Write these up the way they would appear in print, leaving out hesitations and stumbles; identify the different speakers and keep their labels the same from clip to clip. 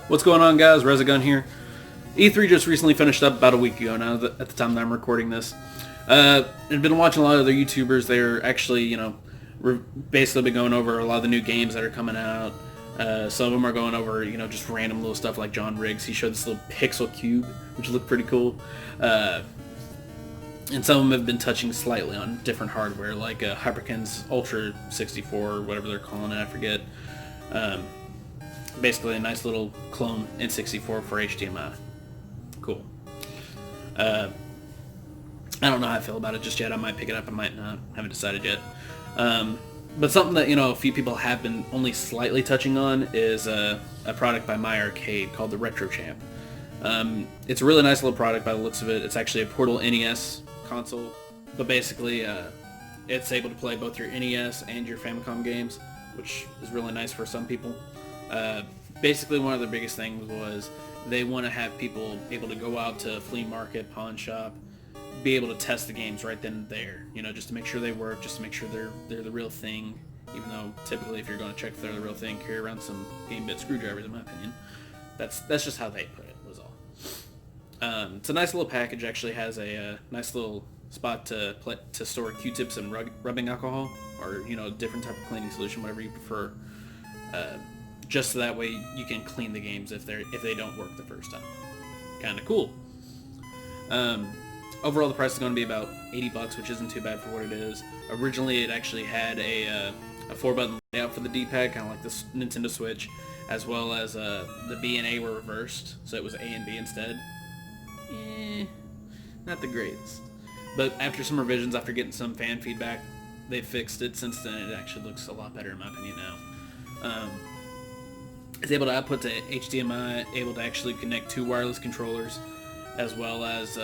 Speaker 1: What's going on, guys? Rezagun here. E3 just recently finished up about a week ago now, at the time that I'm recording this. I've been watching a lot of other YouTubers. They're actually, basically been going over a lot of the new games that are coming out. Some of them are going over, just random little stuff like John Riggs. He showed this little pixel cube, which looked pretty cool. And some of them have been touching slightly on different hardware, like Hyperkin's Ultra 64, or whatever they're calling it, I forget. Basically a nice little clone N64 for HDMI. Cool. I don't know how I feel about it just yet. I might pick it up, I might not. Haven't decided yet. But something that, a few people have been only slightly touching on is a product by My Arcade called the Retro Champ. It's a really nice little product by the looks of it. It's actually a portable NES console, but basically it's able to play both your NES and your Famicom games, which is really nice for some people. Basically, one of the biggest things was they want to have people able to go out to flea market, pawn shop, be able to test the games right then and there, just to make sure they work, just to make sure they're the real thing, even though typically if you're going to check if they're the real thing, carry around some game bit screwdrivers, in my opinion. That's just how they put it, was all. It's a nice little package. Actually has a nice little spot to store Q-tips and rubbing alcohol, or different type of cleaning solution, whatever you prefer. Just so that way you can clean the games if they don't work the first time. Kind of cool. Overall, the price is going to be about $80, which isn't too bad for what it is. Originally, it actually had a 4-button layout for the D-pad, kind of like this Nintendo Switch, as well as the B and A were reversed, so it was A and B instead. Not the greatest. But after some revisions, after getting some fan feedback, they fixed it. Since then, it actually looks a lot better in my opinion now. It's able to output to HDMI, able to actually connect 2 wireless controllers, as well as,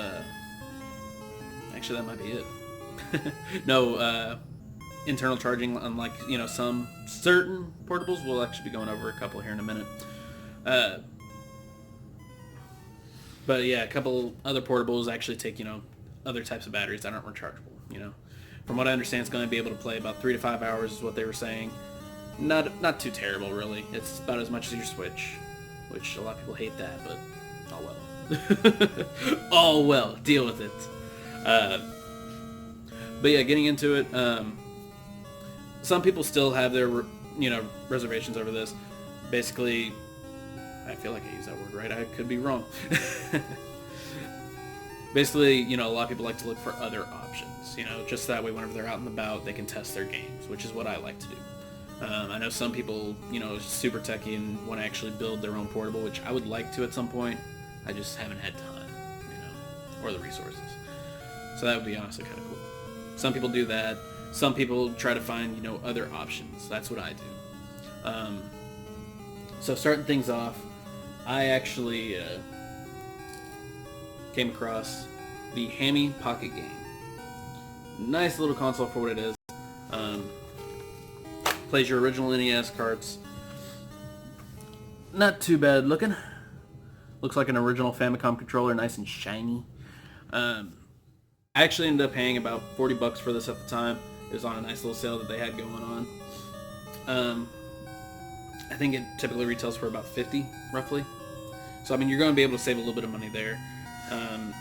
Speaker 1: actually that might be it. No, internal charging, unlike, some certain portables. We'll actually be going over a couple here in a minute. But yeah, a couple other portables actually take, other types of batteries that aren't rechargeable, From what I understand, it's going to be able to play about 3 to 5 hours is what they were saying. Not too terrible, really. It's about as much as your Switch, which a lot of people hate that, but oh well. Oh well, deal with it. But yeah, getting into it, some people still have their, reservations over this. Basically, I feel like I used that word right. I could be wrong. Basically, a lot of people like to look for other options, just that way whenever they're out and about, they can test their games, which is what I like to do. I know some people, super techie and want to actually build their own portable, which I would like to at some point. I just haven't had time, or the resources. So that would be honestly kind of cool. Some people do that. Some people try to find, other options. That's what I do. So starting things off, I actually came across the Hammy Pocket Game. Nice little console for what it is. Plays your original NES carts. Not too bad looking. Looks like an original Famicom controller, nice and shiny. I actually ended up paying about $40 for this at the time. It was on a nice little sale that they had going on. I think it typically retails for about $50, roughly. So, you're going to be able to save a little bit of money there.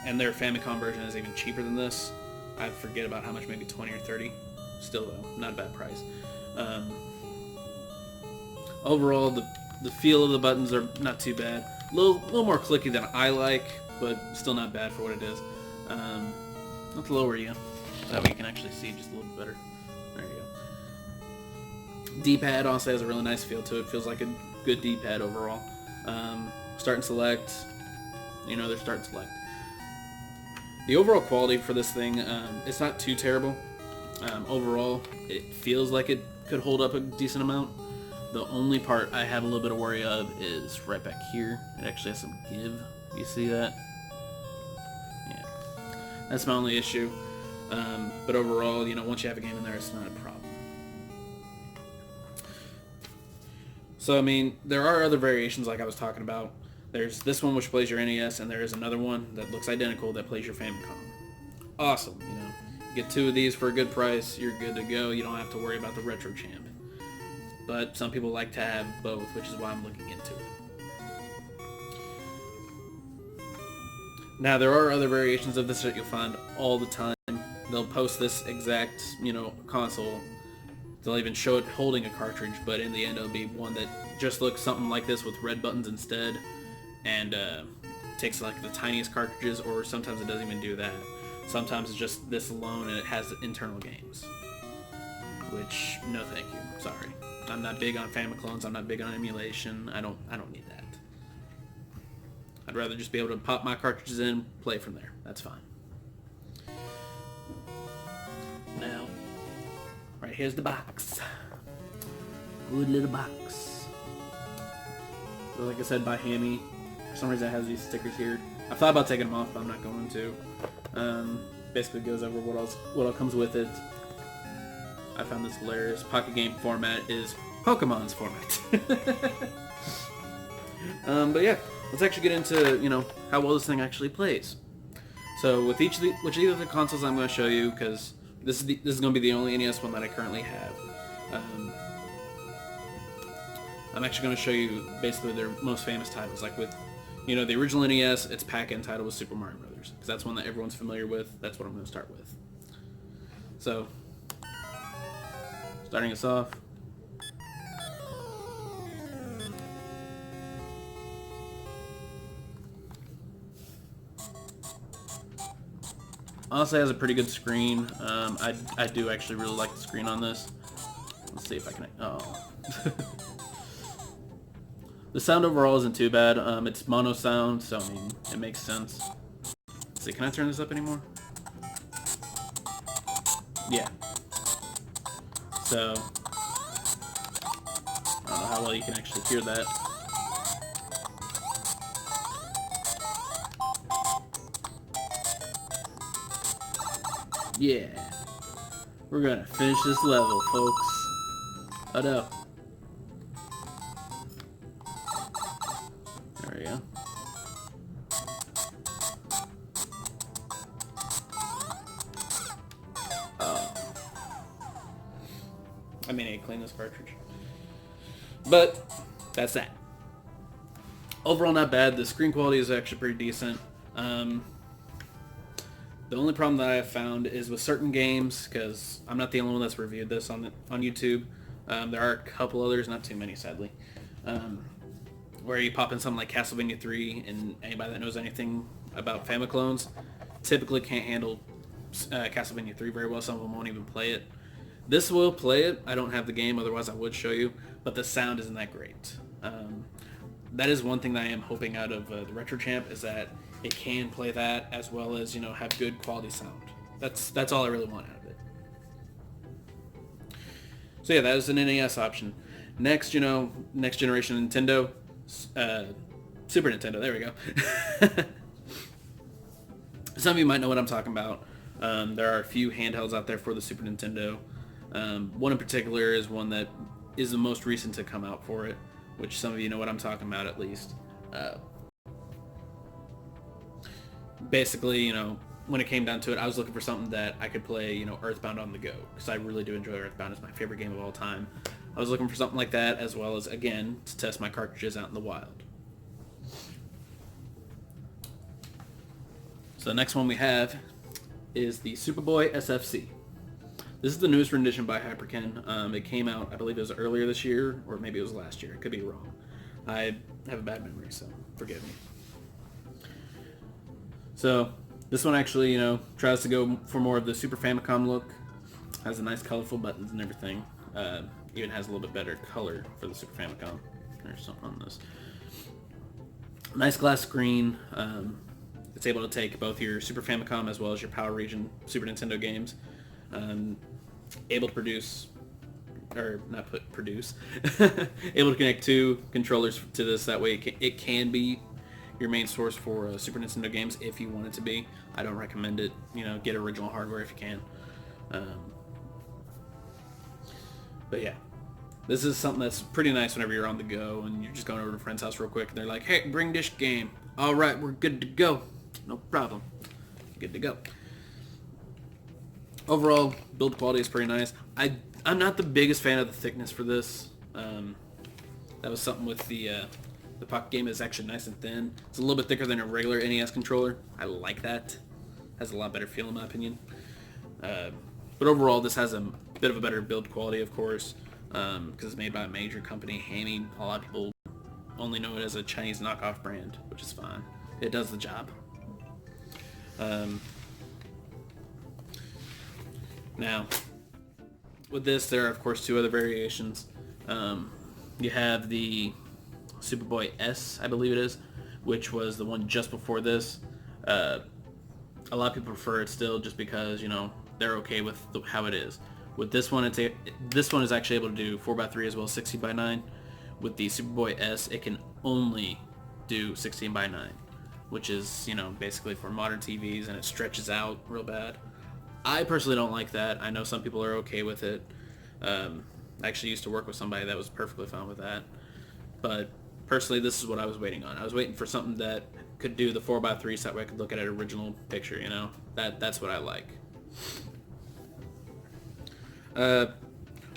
Speaker 1: And their Famicom version is even cheaper than this. I forget about how much, maybe 20 or 30. Still, though, not a bad price. Overall, the feel of the buttons are not too bad. A little more clicky than I like, but still not bad for what it is. Let's lower you. That way you can actually see just a little bit better. There you go. D-pad honestly has a really nice feel to it. Feels like a good D-pad overall. Start and select. There's start and select. The overall quality for this thing, it's not too terrible. Overall, it feels like it could hold up a decent amount. The only part I have a little bit of worry of is right back here. It actually has some give. You see that? Yeah. That's my only issue. But overall, once you have a game in there, it's not a problem. So, there are other variations like I was talking about. There's this one which plays your NES, and there is another one that looks identical that plays your Famicom. Awesome, Get 2 of these for a good price, you're good to go. You don't have to worry about the Retro Champ. But some people like to have both, which is why I'm looking into it. Now there are other variations of this that you'll find all the time. They'll post this exact, console. They'll even show it holding a cartridge, but in the end it'll be one that just looks something like this with red buttons instead, and takes like the tiniest cartridges, or sometimes it doesn't even do that. Sometimes it's just this alone and it has internal games. Which, no thank you. Sorry. I'm not big on Famiclones, I'm not big on emulation. I don't need that. I'd rather just be able to pop my cartridges in, play from there. That's fine. Now, right here's the box. Good little box. So like I said, by Hammy. For some reason it has these stickers here. I thought about taking them off, but I'm not going to. Basically goes over what all comes with it. I found this hilarious. Pocket game format is Pokemon's format. But yeah, let's actually get into, how well this thing actually plays. So with each of the consoles I'm going to show you, because this is going to be the only NES one that I currently have. I'm actually going to show you basically their most famous titles. Like with, the original NES, its pack-in title was Super Mario Brothers, because that's one that everyone's familiar with. That's what I'm going to start with. So, starting us off. Honestly, it has a pretty good screen. I do actually really like the screen on this. Let's see if I can... Oh. The sound overall isn't too bad. It's mono sound, so I mean, it makes sense. Let's see, can I turn this up anymore? Yeah. So, I don't know how well you can actually hear that. Yeah. We're gonna finish this level, folks. Oh no. There we go. I mean, I clean this cartridge. But, that's that. Overall, not bad. The screen quality is actually pretty decent. The only problem that I have found is with certain games, because I'm not the only one that's reviewed this on YouTube. There are a couple others, not too many, sadly. Where you pop in something like Castlevania 3, and anybody that knows anything about Famiclones typically can't handle Castlevania 3 very well. Some of them won't even play it. This will play it. I don't have the game, otherwise I would show you. But the sound isn't that great. That is one thing that I am hoping out of the Retro Champ, is that it can play that as well as, have good quality sound. That's all I really want out of it. So yeah, that is an NES option. Next, next generation Nintendo, Super Nintendo, there we go. Some of you might know what I'm talking about. There are a few handhelds out there for the Super Nintendo. One in particular is one that is the most recent to come out for it, which some of you know what I'm talking about at least. Basically, when it came down to it, I was looking for something that I could play, Earthbound on the go, because I really do enjoy Earthbound. It's my favorite game of all time. I was looking for something like that, as well as, again, to test my cartridges out in the wild. So the next one we have is the Superboy SFC. This is the newest rendition by Hyperkin. It came out, I believe it was earlier this year, or maybe it was last year. I could be wrong. I have a bad memory, so forgive me. So, this one actually, tries to go for more of the Super Famicom look. Has a nice colorful buttons and everything. Even has a little bit better color for the Super Famicom. There's something on this. Nice glass screen. It's able to take both your Super Famicom as well as your Power Region Super Nintendo games. Able to produce, or not produce, able to connect two controllers to this. That way it can be your main source for Super Nintendo games if you want it to be. I don't recommend it. Get original hardware if you can. But yeah, this is something that's pretty nice whenever you're on the go and you're just going over to a friend's house real quick and they're like, hey, bring this game. All right, we're good to go. No problem. Good to go. Overall, build quality is pretty nice. I'm not the biggest fan of the thickness for this. That was something with the The pocket game is actually nice and thin. It's a little bit thicker than a regular NES controller. I like that. Has a lot better feel in my opinion. But overall, this has a bit of a better build quality, of course, because it's made by a major company. Hammy, a lot of people only know it as a Chinese knockoff brand, which is fine. It does the job. Now, with this, there are, of course, two other variations. You have the Superboy S, I believe it is, which was the one just before this. A lot of people prefer it still just because, they're okay with how it is. With this one, this one is actually able to do 4x3 as well as 16x9. With the Superboy S, it can only do 16x9, which is, basically for modern TVs, and it stretches out real bad. I personally don't like that. I know some people are okay with it. I actually used to work with somebody that was perfectly fine with that. But personally, this is what I was waiting on. I was waiting for something that could do the 4x3 so that way I could look at an original picture, That's what I like.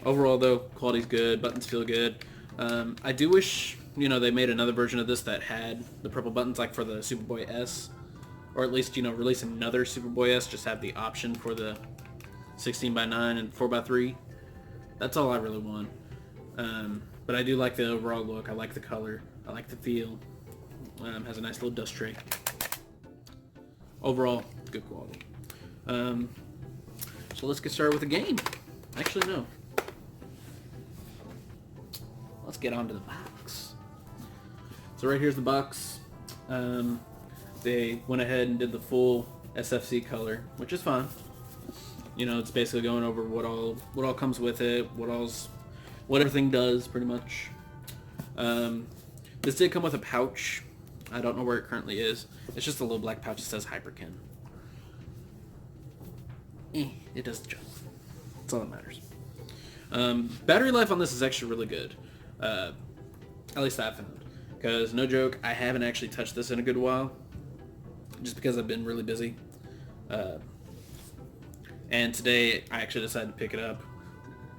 Speaker 1: Overall, though, quality's good. Buttons feel good. I do wish, they made another version of this that had the purple buttons like for the Superboy S. Or at least, release another Superboy S, just have the option for the 16x9 and 4x3. That's all I really want. But I do like the overall look. I like the color. I like the feel. Has a nice little dust tray. Overall, good quality. So let's get started with the game. Actually, no. Let's get onto the box. So right here's the box. They went ahead and did the full SFC color, which is fine. It's basically going over what all comes with it, what everything does, pretty much. This did come with a pouch. I don't know where it currently is. It's just a little black pouch that says Hyperkin. It does the job. That's all that matters. Battery life on this is actually really good. At least I found. Because, no joke, I haven't actually touched this in a good while. Just because I've been really busy. And today, I actually decided to pick it up,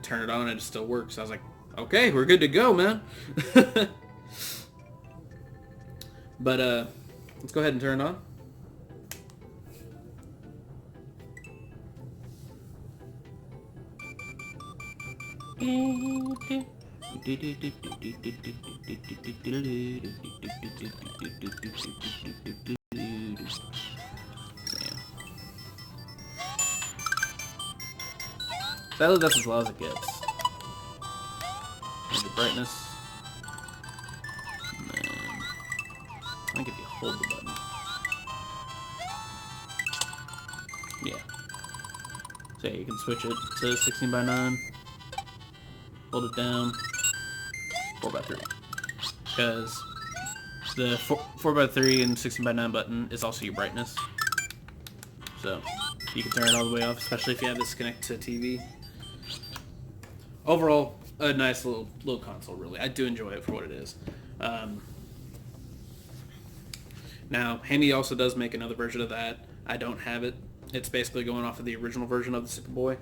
Speaker 1: turn it on, and it still works. I was like, okay, we're good to go, man. But, let's go ahead and turn it on. Sadly, that's as low as it gets. There's the brightness. And then, I think if you hold the button. Yeah. So yeah, you can switch it to 16x9. Hold it down. 4x3. Because the 4x3 and 16x9 button is also your brightness. So you can turn it all the way off, especially if you have this connected to TV. Overall, a nice little console, really. I do enjoy it for what it is. Now, Hammy also does make another version of that. I don't have it. It's basically going off of the original version of the Superboy,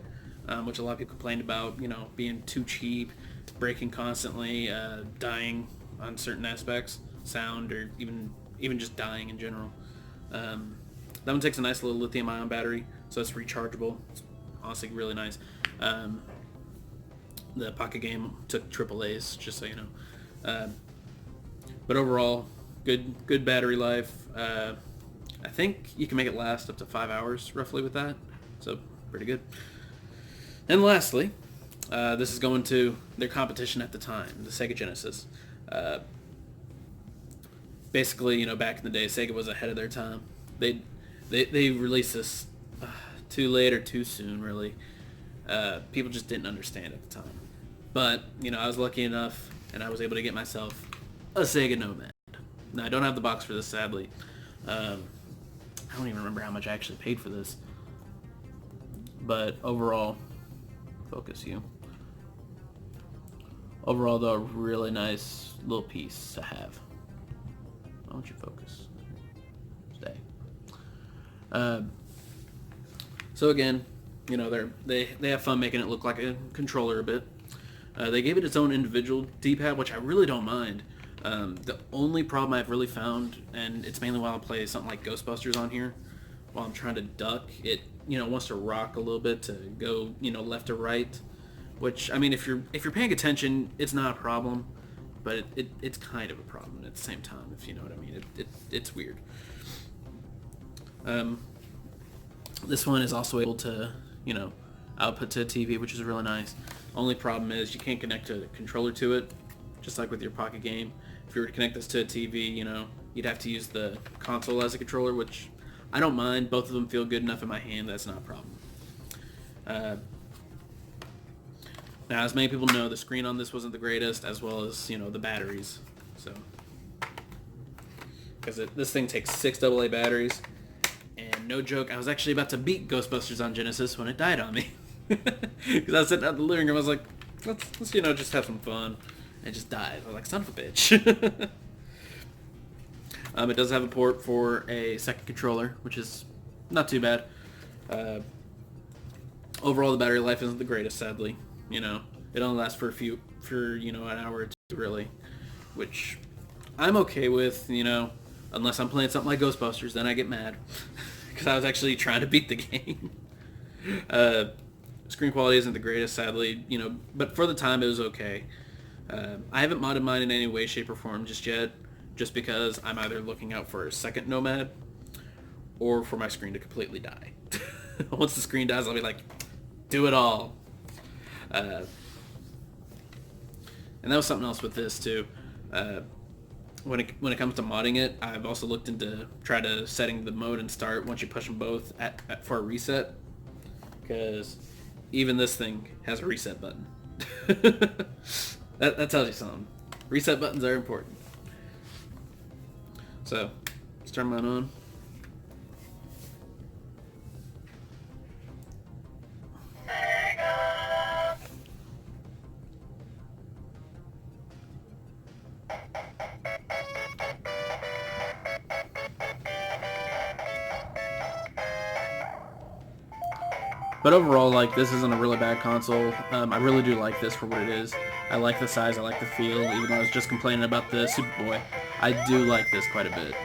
Speaker 1: which a lot of people complained about, being too cheap, breaking constantly, dying on certain aspects, sound, or even just dying in general. That one takes a nice little lithium-ion battery, so it's rechargeable. It's honestly really nice. The Pocket game took AAAs, just so you know. But overall, good battery life. I think you can make it last up to 5 hours, roughly, with that. So, pretty good. And lastly, this is going to their competition at the time, the Sega Genesis. Basically, back in the day, Sega was ahead of their time. They released this too late or too soon, really. People just didn't understand at the time. But, I was lucky enough, and I was able to get myself a Sega Nomad. Now, I don't have the box for this, sadly. I don't even remember how much I actually paid for this. But overall, focus you. Overall, though, a really nice little piece to have. Why don't you focus? Stay. So again, they have fun making it look like a controller a bit. They gave it its own individual D-pad, which I really don't mind. The only problem I've really found, and it's mainly while I play something like Ghostbusters on here, while I'm trying to duck, it wants to rock a little bit to go left or right. Which, I mean, if you're paying attention, it's not a problem, but it's kind of a problem at the same time, if you know what I mean. It's weird. This one is also able to output to a TV, which is really nice. Only problem is you can't connect a controller to it, just like with your Pocket Game. If you were to connect this to a TV, you'd have to use the console as a controller, which I don't mind. Both of them feel good enough in my hand. That's not a problem. Now, as many people know, the screen on this wasn't the greatest, as well as, the batteries. So, because this thing takes 6 AA batteries, and no joke, I was actually about to beat Ghostbusters on Genesis when it died on me. Because I was sitting out in the living room, I was like, let's just have some fun. And it just died. I was like, son of a bitch. It does have a port for a second controller, which is not too bad. Overall, the battery life isn't the greatest, sadly. It only lasts for an hour or two, really, which I'm okay with, unless I'm playing something like Ghostbusters, then I get mad, because I was actually trying to beat the game. Screen quality isn't the greatest, sadly, but for the time it was okay. I haven't modded mine in any way, shape, or form just yet, just because I'm either looking out for a second Nomad, or for my screen to completely die. Once the screen dies, I'll be like, do it all. And that was something else with this too. When it comes to modding it, I've also looked into setting the mode and start once you push them both for a reset, because even this thing has a reset button. that tells you something. Reset buttons are important. So let's turn mine on. But overall, this isn't a really bad console. I really do like this for what it is. I like the size, I like the feel, even though I was just complaining about the Superboy. I do like this quite a bit.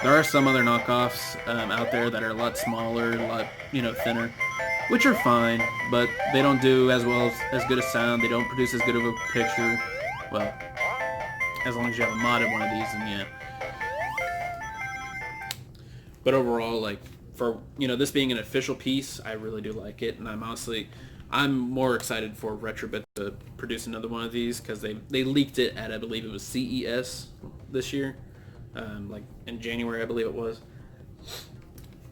Speaker 1: There are some other knockoffs out there that are a lot smaller, a lot, thinner, which are fine, but they don't do as good a sound, they don't produce as good of a picture. Well, as long as you have a modded one of these, then yeah. But overall, for this being an official piece, I really do like it, and I'm more excited for Retrobit to produce another one of these, because they leaked it at, I believe it was CES this year, in January, I believe it was.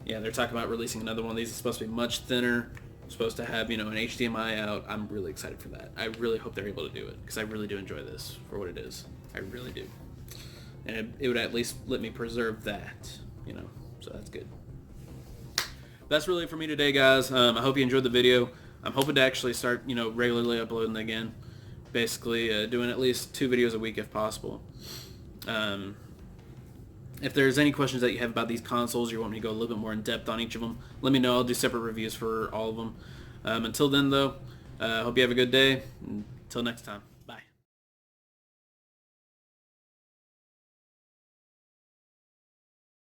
Speaker 1: Yeah, they're talking about releasing another one of these. It's supposed to be much thinner, supposed to have an HDMI out. I'm really excited for that. I really hope they're able to do it, because I really do enjoy this for what it is. I really do, and it would at least let me preserve that, so that's good. That's really it for me today, guys. I hope you enjoyed the video. I'm hoping to actually start, regularly uploading again. Basically, doing at least 2 videos a week if possible. If there's any questions that you have about these consoles, or you want me to go a little bit more in depth on each of them, let me know. I'll do separate reviews for all of them. Until then, though, hope you have a good day. Until next time.